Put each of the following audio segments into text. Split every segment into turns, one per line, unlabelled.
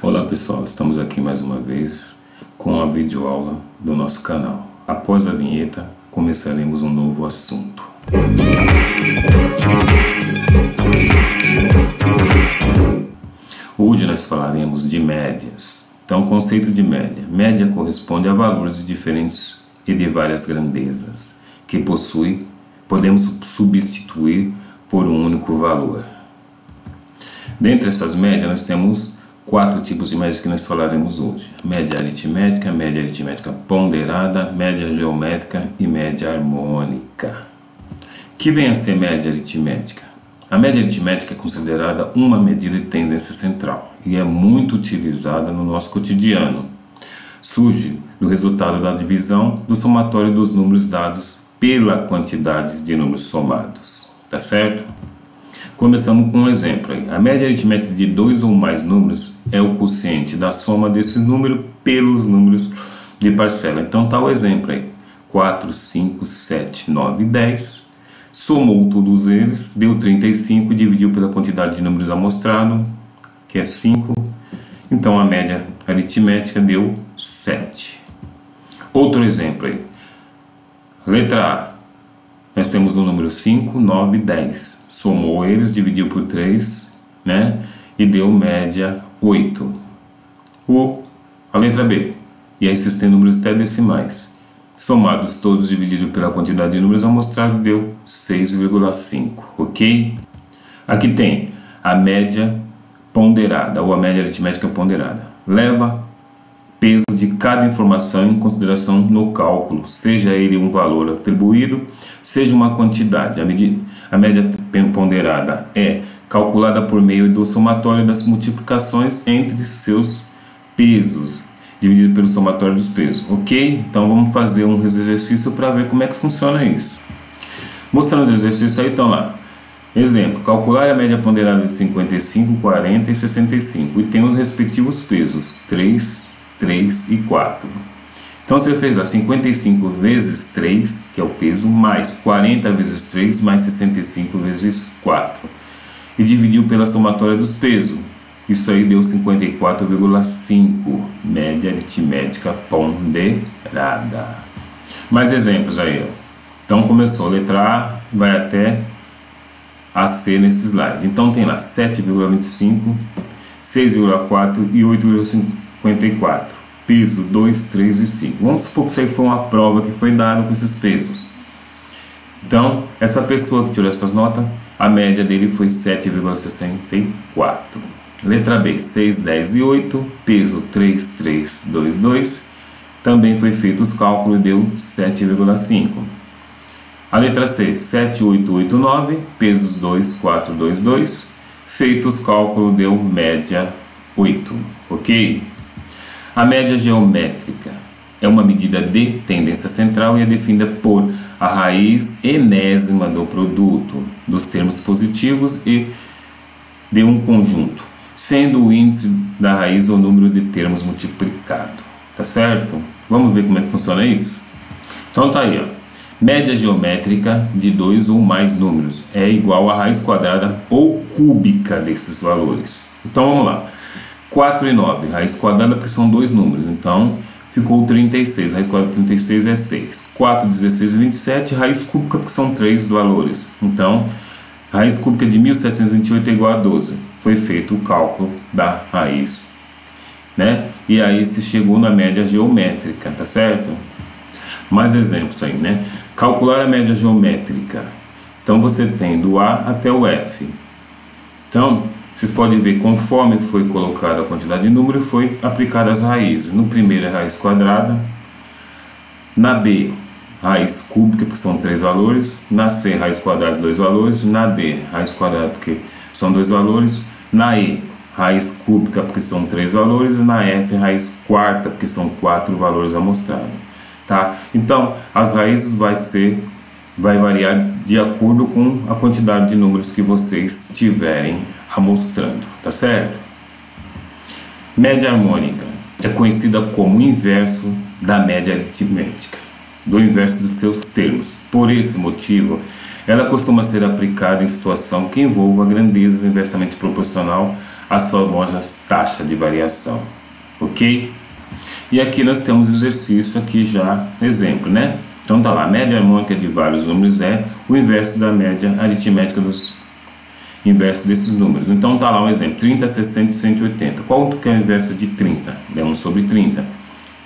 Olá pessoal, estamos aqui mais uma vez com a videoaula do nosso canal. Após a vinheta, começaremos um novo assunto. Hoje nós falaremos de médias. Então, o conceito de média. Média corresponde a valores diferentes e de várias grandezas, que podemos substituir por um único valor. Dentre essas médias, nós temos 4 tipos de médias que nós falaremos hoje: média aritmética ponderada, média geométrica e média harmônica. Que vem a ser média aritmética? A média aritmética é considerada uma medida de tendência central e é muito utilizada no nosso cotidiano. Surge do resultado da divisão do somatório dos números dados pela quantidade de números somados. Tá certo? Começamos com um exemplo aí. A média aritmética de 2 ou mais números é o quociente da soma desses números pelos números de parcela. Então tá o exemplo aí. 4, 5, 7, 9 e 10. Somou todos eles, deu 35, dividiu pela quantidade de números amostrado, que é 5. Então a média aritmética deu 7. Outro exemplo aí. Letra A. Nós temos o número 5, 9 e 10. Somou eles, dividiu por 3, né? E deu média 8. A letra B. E aí existem números até decimais. Somados todos, dividido pela quantidade de números amostrados, deu 6,5. Ok? Aqui tem a média ponderada, ou a média aritmética ponderada. Leva peso de cada informação em consideração no cálculo, seja ele um valor atribuído, seja uma quantidade. A média ponderada é calculada por meio do somatório das multiplicações entre seus pesos, dividido pelo somatório dos pesos, ok? Então vamos fazer um exercício para ver como é que funciona isso. Mostrando os exercícios aí, então lá. Exemplo, calcular a média ponderada de 55, 40 e 65 e tem os respectivos pesos, 3, 3 e 4. Então você fez 55 vezes 3, que é o peso, mais 40 vezes 3, mais 65 vezes 4. E dividiu pela somatória dos pesos. Isso aí deu 54,5, média aritmética ponderada. Mais exemplos aí, ó. Então começou, letra A vai até a C nesse slide. Então tem lá 7,25, 6,4 e 8,54. Peso 2, 3 e 5. Vamos supor que isso aí foi uma prova que foi dada com esses pesos. Então, essa pessoa que tirou essas notas, a média dele foi 7,64. Letra B, 6, 10 e 8. Peso 3, 3, 2, 2. Também foi feito os cálculos e deu 7,5. A letra C, 7, 8, 8, 9. Pesos 2, 4, 2, 2. Feito os cálculos deu média 8. Ok? A média geométrica é uma medida de tendência central e é definida por a raiz enésima do produto dos termos positivos e de um conjunto, sendo o índice da raiz o número de termos multiplicado. Tá certo? Vamos ver como é que funciona isso? Então tá aí, ó. Média geométrica de 2 ou mais números é igual à raiz quadrada ou cúbica desses valores. Então vamos lá. 4 e 9, raiz quadrada porque são 2 números, então ficou 36, raiz quadrada de 36 é 6. 4, 16 e 27, raiz cúbica porque são 3 valores, então raiz cúbica de 1728 é igual a 12. Foi feito o cálculo da raiz, né? E aí se chegou na média geométrica, tá certo? Mais exemplos aí, né? Calcular a média geométrica. Então você tem do A até o F. Então vocês podem ver, conforme foi colocada a quantidade de número, foi aplicada as raízes. No primeiro é raiz quadrada, na B, raiz cúbica, porque são 3 valores, na C, raiz quadrada, 2 valores, na D, raiz quadrada, porque são 2 valores, na E, raiz cúbica, porque são 3 valores, e na F, raiz quarta, porque são 4 valores amostrados. Tá? Então, as raízes vai variar de acordo com a quantidade de números que vocês tiverem amostrando, tá certo? Média harmônica é conhecida como o inverso da média aritmética, do inverso dos seus termos. Por esse motivo, ela costuma ser aplicada em situação que envolva grandezas inversamente proporcional as famosas taxas de variação, ok? E aqui nós temos exercício aqui já, exemplo, né? Então tá lá, a média harmônica de vários números é o inverso da média aritmética dos inversos desses números. Então tá lá um exemplo, 30, 60 e 180. Qual que é o inverso de 30? É 1 sobre 30.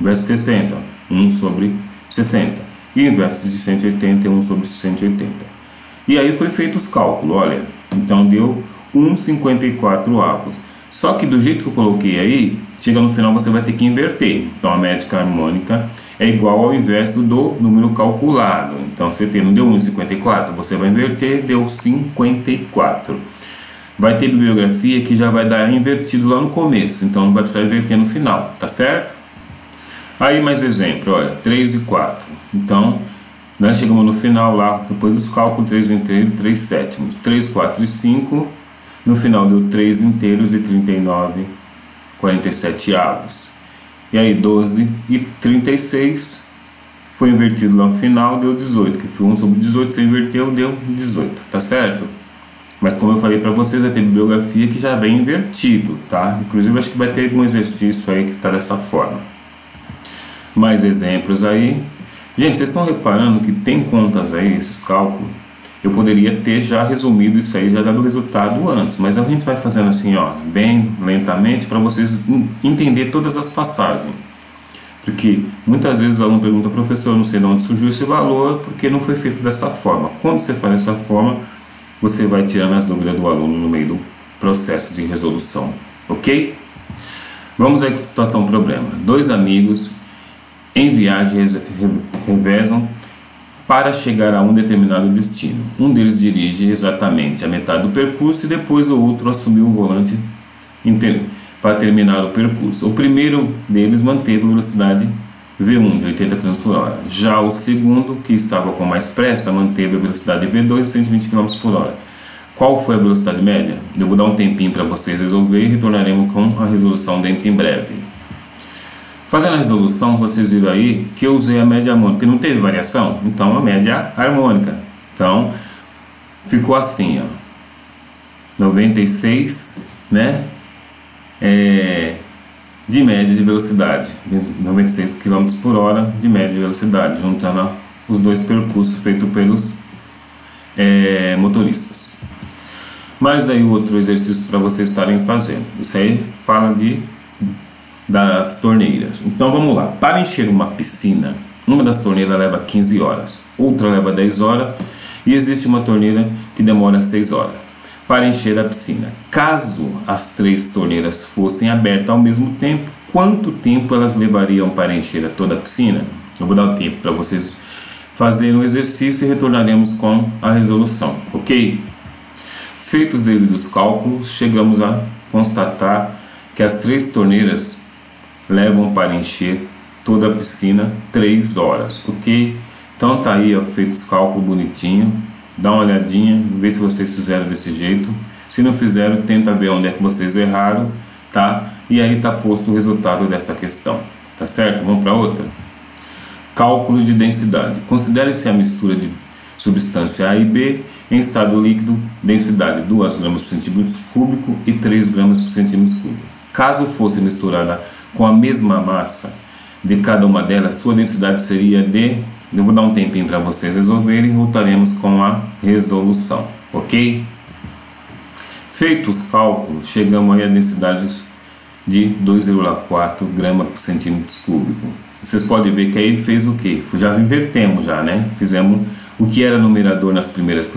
Inverso de 60, 1 sobre 60. E o inverso de 180 é 1 sobre 180. E aí foi feito os cálculos, olha. Então deu 1,54 avos. Só que do jeito que eu coloquei aí, chega no final você vai ter que inverter. Então a métrica harmônica é igual ao inverso do número calculado. Então você não deu 1,54, você vai inverter, deu 54. Vai ter bibliografia que já vai dar invertido lá no começo, então não vai precisar inverter no final, tá certo? Aí mais exemplo, olha, 3 e 4. Então, nós chegamos no final lá, depois dos cálculos, 3 inteiros, 3 sétimos. 3, 4 e 5, no final deu 3 inteiros e 39, 47 avos. E aí 12 e 36 foi invertido lá no final, deu 18, que foi 1 sobre 18, você inverteu, deu 18, tá certo? Mas como eu falei para vocês, vai ter bibliografia que já vem invertido, tá? Inclusive acho que vai ter algum exercício aí que tá dessa forma. Mais exemplos aí. Gente, vocês estão reparando que tem contas aí, esses cálculos, eu poderia ter já resumido isso aí, já dado o resultado antes, mas a gente vai fazendo assim, ó, bem lentamente, para vocês entender todas as passagens. Porque muitas vezes o aluno pergunta, professor, não sei de onde surgiu esse valor, porque não foi feito dessa forma. Quando você faz dessa forma, você vai tirando as dúvidas do aluno no meio do processo de resolução, ok? Vamos aí com situação problema. Dois amigos em viagem revezam para chegar a um determinado destino. Um deles dirige exatamente a metade do percurso e depois o outro assumiu o volante para terminar o percurso. O primeiro deles manteve a velocidade V1 de 80 km por hora. Já o segundo, que estava com mais pressa, manteve a velocidade V2 de 120 km por hora. Qual foi a velocidade média? Eu vou dar um tempinho para vocês resolver e retornaremos com a resolução dentro em breve. Fazendo a resolução, vocês viram aí que eu usei a média harmônica, porque não teve variação, então a média harmônica. Então, ficou assim, ó, 96, né, de média de velocidade, 96 km por hora de média de velocidade, juntando os dois percursos feitos pelos motoristas. Mas aí outro exercício para vocês estarem fazendo, isso aí fala das torneiras. Então vamos lá, para encher uma piscina, uma das torneiras leva 15 horas, outra leva 10 horas e existe uma torneira que demora 6 horas para encher a piscina. Caso as 3 torneiras fossem abertas ao mesmo tempo, quanto tempo elas levariam para encher toda a piscina? Eu vou dar o tempo para vocês fazerem o exercício e retornaremos com a resolução, ok? Feitos os devidos cálculos, chegamos a constatar que as 3 torneiras levam para encher toda a piscina 3 horas, ok? Então tá aí, ó, feito os cálculos bonitinho, dá uma olhadinha, vê se vocês fizeram desse jeito. Se não fizeram, tenta ver onde é que vocês erraram, tá? E aí tá posto o resultado dessa questão, tá certo? Vamos para outra. Cálculo de densidade. Considere-se a mistura de substância A e B em estado líquido, densidade 2 gramas por centímetro cúbico e 3 gramas por centímetro cúbico. Caso fosse misturada com a mesma massa de cada uma delas, sua densidade seria de... Eu vou dar um tempinho para vocês resolverem e voltaremos com a resolução, ok? Feitos os cálculos, chegamos aí a densidades de 2,4 gramas por centímetro cúbico. Vocês podem ver que aí fez o que? Já invertemos já, né? Fizemos o que era numerador nas primeiras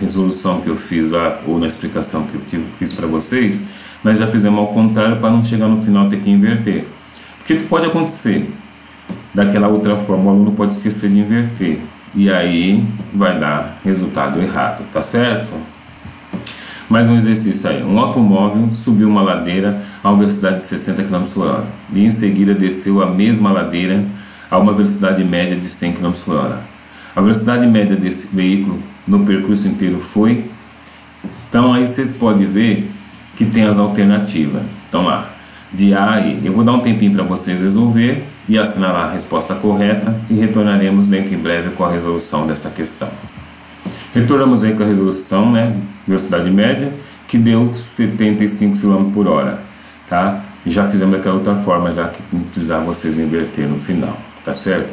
resolução que eu fiz lá, ou na explicação que eu fiz para vocês, nós já fizemos ao contrário para não chegar no final ter que inverter. O que pode acontecer? Daquela outra forma, o aluno pode esquecer de inverter. E aí vai dar resultado errado, tá certo? Mais um exercício aí. Um automóvel subiu uma ladeira a uma velocidade de 60 km por hora. E em seguida desceu a mesma ladeira a uma velocidade média de 100 km por hora. A velocidade média desse veículo no percurso inteiro foi... Então aí vocês podem ver que tem as alternativas. Então lá, de A a I. Eu vou dar um tempinho para vocês resolver e assinalar a resposta correta e retornaremos dentro em breve com a resolução dessa questão. Retornamos aí com a resolução, né? Velocidade média, que deu 75 km por hora, tá? E já fizemos daquela outra forma, já que não precisava vocês inverter no final, tá certo?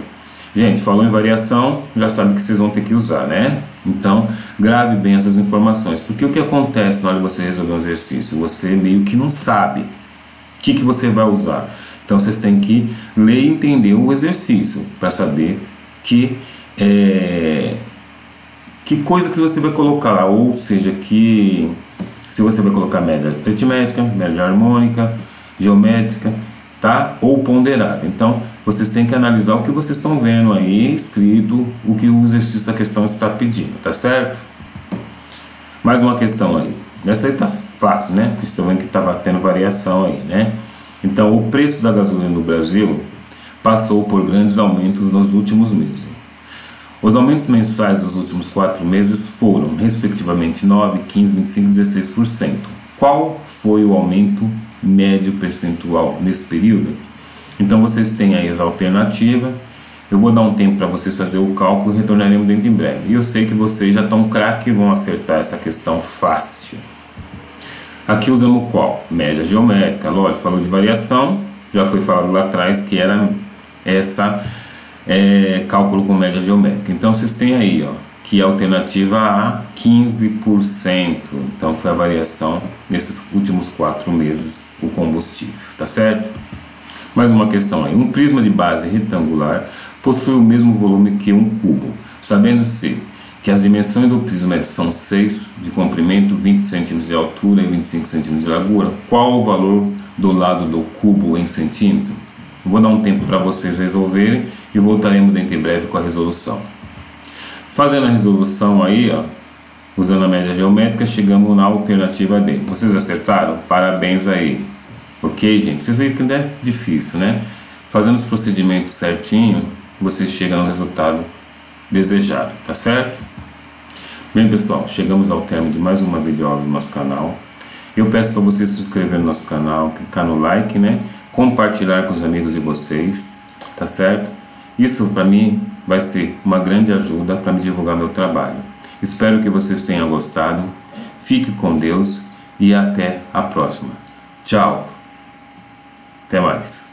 Gente, falou em variação, já sabe que vocês vão ter que usar, né? Então, grave bem essas informações, porque o que acontece na hora de você resolver um exercício? Você meio que não sabe o que você vai usar. Então, vocês têm que ler e entender o exercício para saber que coisa que você vai colocar lá, ou seja, que se você vai colocar média aritmética, média harmônica, geométrica, tá? Ou ponderada. Então, vocês têm que analisar o que vocês estão vendo aí escrito, o que o exercício da questão está pedindo, tá certo? Mais uma questão aí. Essa aí tá fácil, né? Porque estão vendo que estava tendo variação aí, né? Então, o preço da gasolina no Brasil passou por grandes aumentos nos últimos meses. Os aumentos mensais dos últimos 4 meses foram, respectivamente, 9%, 15%, 25% e 16%. Qual foi o aumento médio percentual nesse período? Então, vocês têm aí as alternativas. Eu vou dar um tempo para vocês fazer o cálculo e retornaremos dentro em breve. E eu sei que vocês já estão craque e vão acertar essa questão fácil. Aqui usamos qual? Média geométrica, lógico, falou de variação, já foi falado lá atrás que era essa cálculo com média geométrica. Então vocês têm aí, ó, que a alternativa A, 15%. Então foi a variação nesses últimos 4 meses o combustível, tá certo? Mais uma questão aí. Um prisma de base retangular possui o mesmo volume que um cubo, sabendo-se que as dimensões do prisma são 6 de comprimento, 20 cm de altura e 25 cm de largura. Qual o valor do lado do cubo em centímetro? Vou dar um tempo para vocês resolverem e voltaremos dentro em breve com a resolução. Fazendo a resolução aí, ó, usando a média geométrica, chegamos na alternativa D. Vocês acertaram? Parabéns aí. Ok, gente? Vocês veem que não é difícil, né? Fazendo os procedimentos certinho, vocês chegam no resultado desejado, tá certo? Bem, pessoal, chegamos ao termo de mais uma videoaula do nosso canal. Eu peço para vocês se inscreverem no nosso canal, clicar no like, né? Compartilhar com os amigos de vocês, tá certo? Isso para mim vai ser uma grande ajuda para me divulgar meu trabalho. Espero que vocês tenham gostado. Fique com Deus e até a próxima. Tchau. Até mais.